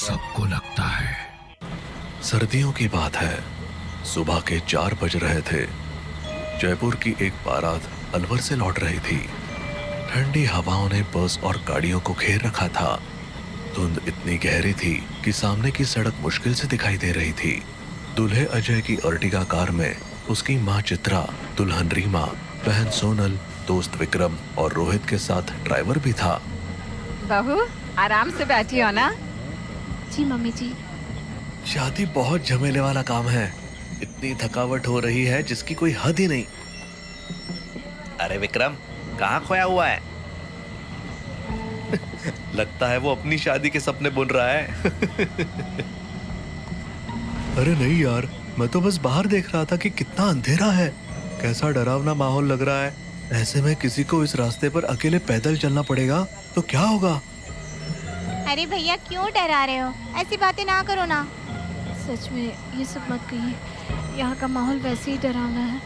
सबको लगता है। सर्दियों की बात है। सुबह के 4 बज रहे थे। जयपुर की एक बारात अलवर से लौट रही थी। ठंडी हवाओं ने बस और गाड़ियों को घेर रखा था। धुंध इतनी गहरी थी कि सामने की सड़क मुश्किल से दिखाई दे रही थी। दूल्हे अजय की अर्टिगा कार में उसकी माँ चित्रा, दुल्हन रीमा, बहन सोनल, दोस्त विक्रम और रोहित के साथ ड्राइवर भी था। बहू, आराम से बैठी हो ना? जी मम्मी जी। शादी बहुत झमेले वाला काम है। इतनी थकावट हो रही है जिसकी कोई हद ही नहीं। अरे विक्रम, कहाँ खोया हुआ है? लगता है वो अपनी शादी के सपने बुन रहा है। अरे नहीं यार, मैं तो बस बाहर देख रहा था कि कितना अंधेरा है, कैसा डरावना माहौल लग रहा है। ऐसे में किसी को इस रास्ते पर अकेले पैदल चलना पड़ेगा तो क्या होगा? अरे भैया क्यों डरा रहे हो? ऐसी बातें ना करो ना। सच में ये सब मत कहिए, यहाँ का माहौल वैसे ही डरावना है।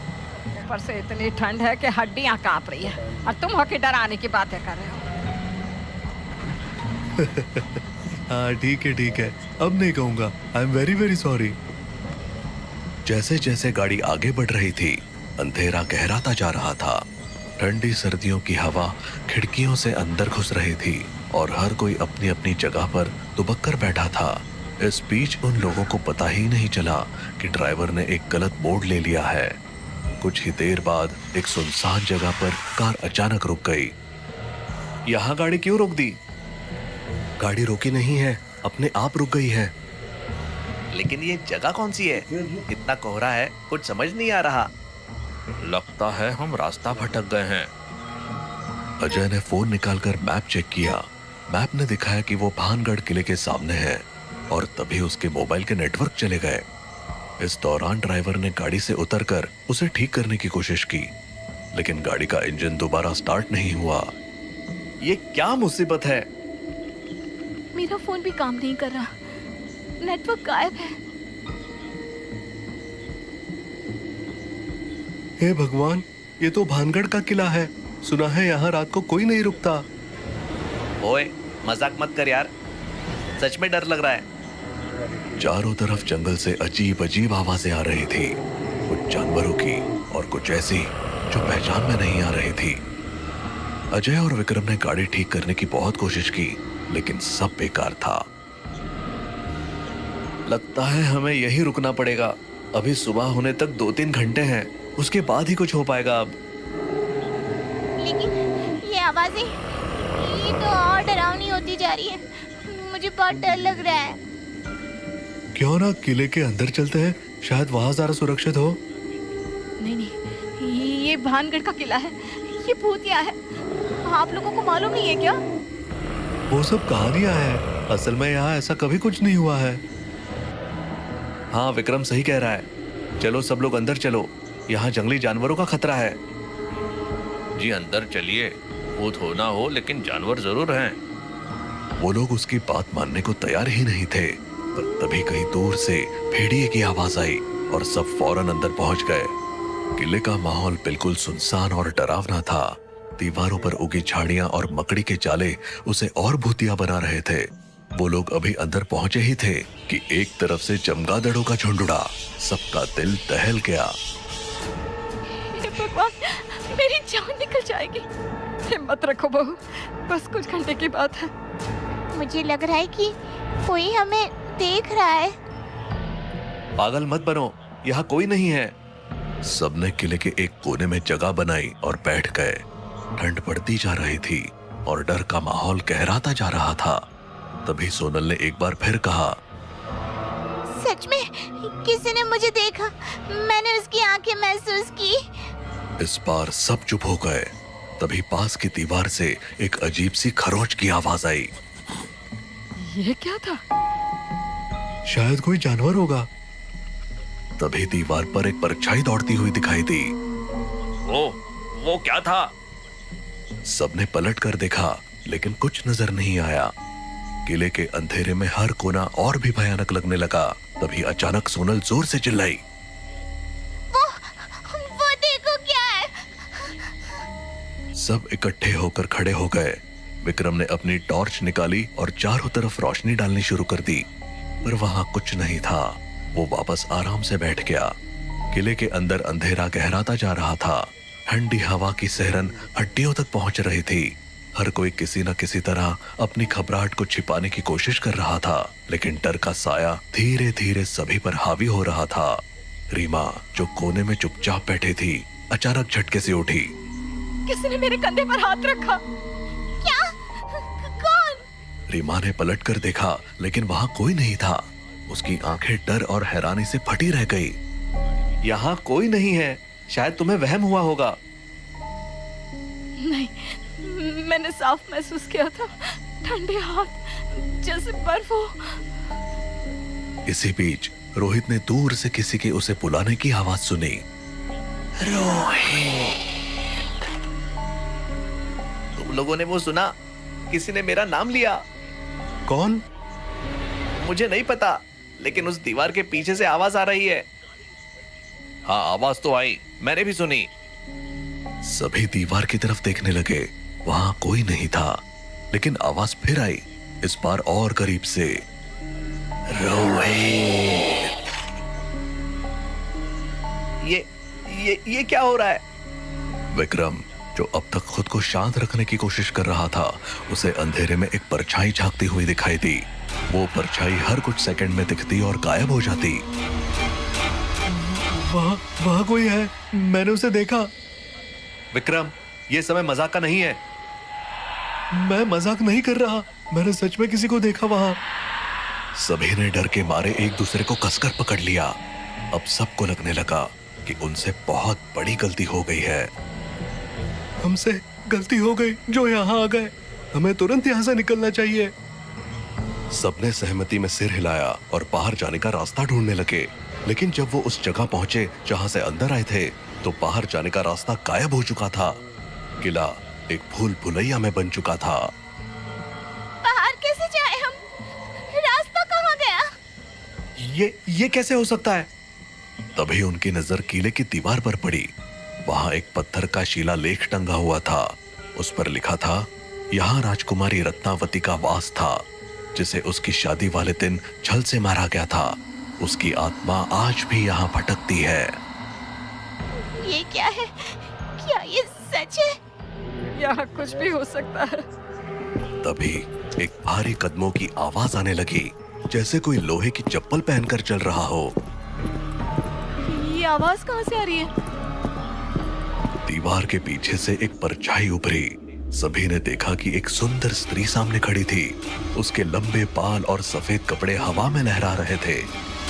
ऊपर से इतनी ठंड है कि हड्डियां कांप रही है और तुम होके डराने की बातें कर रहे हो। हाँ ठीक है, अब नहीं कहूँगा। I am very very sorry. जैसे जैसे गाड़ी आगे बढ़ रही थी, अंधेरा गहराता जा रहा था। ठंडी सर्दियों की हवा खिड़कियों से अंदर घुस रही थी और हर कोई अपनी अपनी जगह पर दुबक कर बैठा था। इस बीच उन लोगों को पता ही नहीं चला कि ड्राइवर ने एक गलत मोड़ ले लिया है। कुछ ही देर बाद एक सुनसान जगह पर कार अचानक रुक गई। यहाँ गाड़ी क्यों रोक दी? गाड़ी रोकी नहीं है, अपने आप रुक गई है। लेकिन ये जगह कौन सी है? इतना कोहरा है, कुछ समझ नहीं आ रहा। लगता है हम रास्ता भटक गए हैं। अजय ने फोन निकालकर मैप चेक किया। मैप ने दिखाया कि वो भानगढ़ किले के सामने है और तभी उसके मोबाइल के नेटवर्क चले गए। इस दौरान ड्राइवर ने गाड़ी से उतरकर उसे ठीक करने की कोशिश की, लेकिन गाड़ी का इंजन दोबारा स्टार्ट नहीं हुआ। ये क्या मुसीबत है? मेरा फोन भी काम नहीं कर रहा, नेटवर्क गायब है। हे भगवान, ये तो भानगढ़ का किला है। सुना है यहाँ रात को कोई नहीं रुकता। ओए, मजाक मत कर यार, सच में डर लग रहा है। चारों तरफ जंगल से अजीब अजीब आवाजें आ रही थी, कुछ जानवरों की और कुछ ऐसी जो पहचान में नहीं आ रही थी। अजय और विक्रम ने गाड़ी ठीक करने की बहुत कोशिश की, लेकिन सब बेकार था। लगता है हमें यहीं रुकना पड़ेगा। अभी सुबह होने तक 2-3 घंटे हैं, उसके बाद ही कुछ हो पाएगा। अब लेकिन ये आवाजें, ये तो और डरावनी होती जा रही है। मुझे बहुत डर लग रहा है। क्यों ना किले के अंदर चलते हैं, शायद वहां ज्यादा सुरक्षित हो। नहीं, ये भानगढ़ का किला है, ये भूतिया है। आप लोगों को मालूम नहीं है क्या? वो सब कहानियां हैं, असल में यहाँ ऐसा कभी कुछ नहीं हुआ है। हाँ, विक्रम सही कह रहा है। चलो सब लोग अंदर चलो, यहाँ जंगली जानवरों का खतरा है। जी अंदर चलिए, भूत हो ना हो लेकिन जानवर जरूर हैं। वो लोग उसकी बात मानने को तैयार ही नहीं थे, पर तभी कहीं दूर से भेड़िए की आवाज आई और सब फौरन अंदर पहुंच गए। किले का माहौल बिल्कुल सुनसान और डरावना था। दीवारों पर उगी झाड़ियां और मकड़ी के जाले उसे और भूतिया बना रहे थे। वो लोग अभी अंदर पहुंचे ही थे कि एक तरफ से चमगादड़ों का झुंड उड़ा। सबका दिल दहल गया। हे भगवान, मेरी जान निकल जाएगी। हिम्मत रखो बहू, बस कुछ घंटे की बात है। मुझे लग रहा है कि कोई हमें देख रहा है। पागल मत बनो, यहाँ कोई नहीं है। सबने किले के एक कोने में जगह बनाई और बैठ गए। ठंड बढ़ती जा रही थी और डर का माहौल गहराता जा रहा था। तभी सोनल ने एक बार फिर कहा, सच में किसी ने मुझे देखा, मैंने उसकी आंखें महसूस की। इस बार सब चुप हो गए। तभी पास की दीवार से एक अजीब सी खरोंच की आवाज आई। ये क्या था? शायद कोई जानवर होगा। तभी दीवार पर एक परछाई दौड़ती हुई दिखाई दी। वो क्या था? सबने पलट कर देखा, लेकिन कुछ नजर नहीं आया। किले के अंधेरे में हर कोना और भी भयानक लगने लगा। तभी अचानक सोनल जोर से चिल्लाई, वो देखो क्या है। सब इकट्ठे होकर खड़े हो गए। विक्रम ने अपनी टॉर्च निकाली और चारों तरफ रोशनी डालनी शुरू कर दी, पर वहां कुछ नहीं था। वो वापस आराम से बैठ गया। किले के अंदर अंधेरा गहराता जा रहा था। ठंडी हवा की सहरन हड्डियों तक पहुंच रही थी। हर कोई किसी न किसी तरह अपनी घबराहट को छिपाने की कोशिश कर रहा था, लेकिन डर का साया धीरे धीरे सभी पर हावी हो रहा था। रीमा, जो कोने में चुपचाप बैठी थी, अचानक झटके से उठी। किसी ने मेरे कंधे पर हाथ रखा। क्या? कौन? रीमा ने पलटकर देखा, लेकिन वहां कोई नहीं था। उसकी आंखें डर और हैरानी से फटी रह गई। यहाँ कोई नहीं है, शायद तुम्हें वहम हुआ होगा। नहीं, मैंने साफ महसूस किया था, ठंडे हाथ जैसे बर्फ हो। इसी बीच रोहित ने दूर से किसी के उसे बुलाने की आवाज सुनी। रोहित! तुम लोगों ने वो सुना? किसी ने मेरा नाम लिया। कौन? मुझे नहीं पता, लेकिन उस दीवार के पीछे से आवाज आ रही है। हाँ, आवाज तो आई, मैंने भी सुनी। सभी दीवार की तरफ देखने लगे। वहां कोई नहीं था, लेकिन आवाज फिर आई, इस बार और करीब से। रोहित! ये क्या हो रहा है? विक्रम, जो अब तक खुद को शांत रखने की कोशिश कर रहा था, उसे अंधेरे में एक परछाई झांकती हुई दिखाई दी। वो परछाई हर कुछ सेकंड में दिखती और गायब हो जाती। वहां कोई है, मैंने उसे देखा। विक्रम, ये समय मजाक का नहीं है। मैं मजाक नहीं कर रहा, मैंने सच में किसी को देखा वहां। सभी ने डर के मारे एक दूसरे को कसकर पकड़ लिया। अब सबको लगने लगा कि उनसे बहुत बड़ी गलती हो गई है। हमसे गलती हो गई जो यहाँ आ गए, हमें तुरंत यहाँ से निकलना चाहिए। सबने सहमति में सिर हिलाया और बाहर जाने का रास्ता ढूंढने लगे, लेकिन जब वो उस जगह पहुंचे जहां से अंदर आए थे, तो बाहर जाने का रास्ता गायब हो चुका था। किला एक भूल भुलैया में बन चुका था। बाहर कैसे जाए हम? रास्ता कहाँ गया? ये कैसे हो सकता है? तभी उनकी नजर किले की दीवार पर पड़ी। वहां एक पत्थर का शिलालेख टंगा हुआ था। उस पर लिखा था, यहाँ राजकुमारी रत्नावती का वास था, जिसे उसकी शादी वाले दिन छल से मारा गया था। उसकी आत्मा आज भी यहाँ भटकती है। ये क्या है? क्या ये सच है? यहाँ कुछ भी हो सकता है। तभी एक भारी कदमों की आवाज आने लगी, जैसे कोई लोहे की चप्पल पहनकर चल रहा हो। ये आवाज कहाँ से आ रही है? दीवार के पीछे से एक परछाई उभरी। सभी ने देखा कि एक सुंदर स्त्री सामने खड़ी थी। उसके लंबे बाल और सफेद कपड़े हवा में लहरा रहे थे।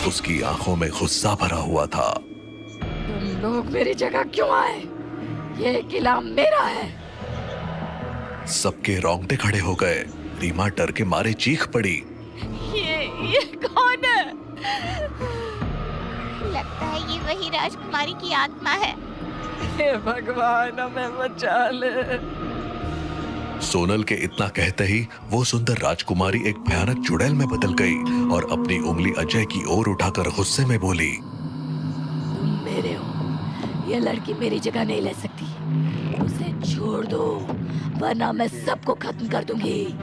उसकी आंखों में गुस्सा भरा हुआ था। तुम लोग मेरी जगह क्यों आए? ये किला मेरा है। सबके रोंगटे खड़े हो गए। रीमा डर के मारे चीख पड़ी। ये कौन है? लगता है ये वही राजकुमारी की आत्मा है। हे भगवान, हमें बचा ले। सोनल के इतना कहते ही वो सुंदर राजकुमारी एक भयानक चुड़ैल में बदल गई और अपनी उंगली अजय की ओर उठाकर गुस्से में बोली, तुम मेरे हो, ये लड़की मेरी जगह नहीं ले सकती। उसे छोड़ दो, वरना मैं सबको खत्म कर दूंगी।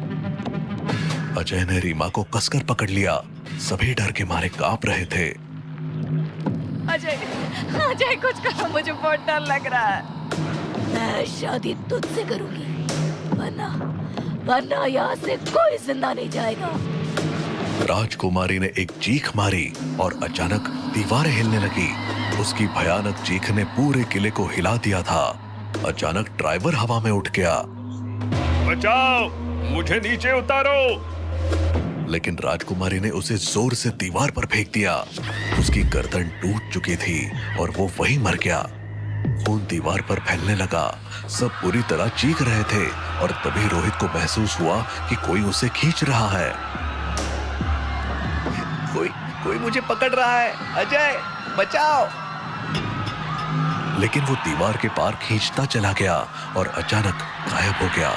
अजय ने रीमा को कसकर पकड़ लिया। सभी डर के मारे कांप रहे थे। अजय कुछ करो, मुझे बहुत डर लग रहा है। मैं शादी तुझसे करूंगी, वरना यहाँ से कोई जिंदा नहीं जाएगा। राजकुमारी ने एक चीख मारी और अचानक दीवारें हिलने लगी। उसकी भयानक चीख ने पूरे किले को हिला दिया था। अचानक ड्राइवर हवा में उठ गया। बचाओ, मुझे नीचे उतारो। लेकिन राजकुमारी ने उसे जोर से दीवार पर फेंक दिया। उसकी गर्दन टूट चुकी थी और वो वहीं मर गया। खून दीवार पर फैलने लगा। सब पूरी तरह चीख रहे थे और तभी रोहित को महसूस हुआ कि कोई उसे खींच रहा है। कोई मुझे पकड़ रहा है। अजय, बचाओ। लेकिन वो दीवार के पार खींचता चला गया और अचानक गायब हो गया।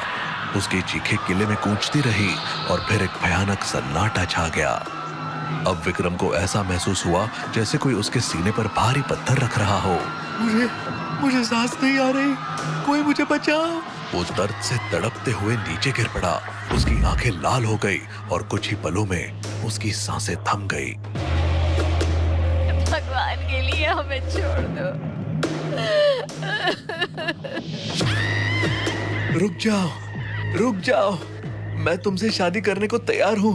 उसकी चीखें किले में गूंजती रही और फिर एक भयानक सन्नाटा छा गया। अब विक्रम को ऐसा महसूस हुआ जैसे कोई उसके सीने पर भारी पत्थर रख रहा हो। मुझे सांस नहीं आ रही, कोई मुझे बचाओ। वो दर्द से तड़पते हुए नीचे गिर पड़ा। उसकी आंखें लाल हो गई और कुछ ही पलों में उसकी सांसें थम गई। भगवान के लिए हमें छोड़ दो। रुक जाओ, मैं तुमसे शादी करने को तैयार हूँ,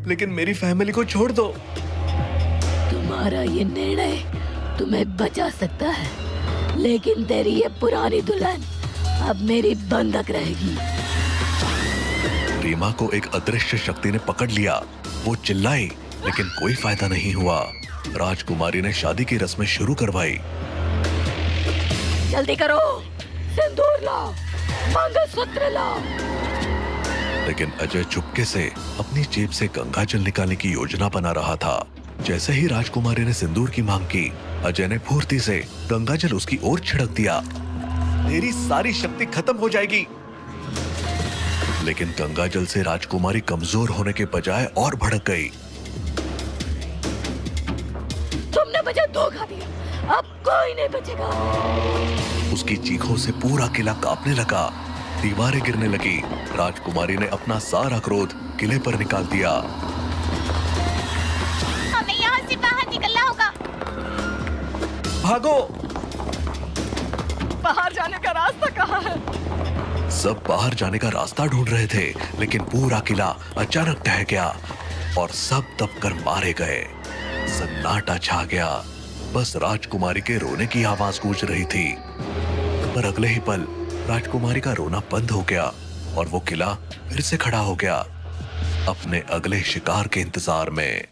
लेकिन मेरी फैमिली को छोड़ दो। तुम्हारा ये निर्णय तुम्हें बचा सकता है, लेकिन तेरी ये पुरानी दुल्हन अब मेरी बंधक रहेगी। रीमा को एक अदृश्य शक्ति ने पकड़ लिया। वो चिल्लाई, लेकिन कोई फायदा नहीं हुआ। राजकुमारी ने शादी की रस्में शुरू करवाई। जल्दी करो, सिंदूर लाओ, मंगलसूत्र लाओ। लेकिन अजय चुपके से अपनी जेब से गंगाजल निकालने की योजना बना रहा था। जैसे ही राजकुमारी ने सिंदूर की मांग की, अजय ने फुर्ती से गंगाजल उसकी ओर छिड़क दिया। तेरी सारी शक्ति खत्म हो जाएगी। लेकिन गंगाजल से राजकुमारी कमजोर होने के बजाय और भड़क गई। तुमने मुझे धोखा दिया, अब कोई नहीं बचेगा। उसकी चीखों से पूरा किला कांपने लगा। दीवारें गिरने लगी। राजकुमारी ने अपना सारा क्रोध किले पर निकाल दिया। हमें यहाँ से बाहर निकलना होगा। भागो! बाहर जाने का रास्ता कहाँ है? सब बाहर जाने का रास्ता ढूंढ रहे थे, लेकिन पूरा किला अचानक ढह गया और सब दबकर मारे गए। सन्नाटा छा गया। बस राजकुमारी के रोने की आवाज गूंज रही थी। पर अगले ही पल राजकुमारी का रोना बंद हो गया और वो किला फिर से खड़ा हो गया, अपने अगले शिकार के इंतजार में।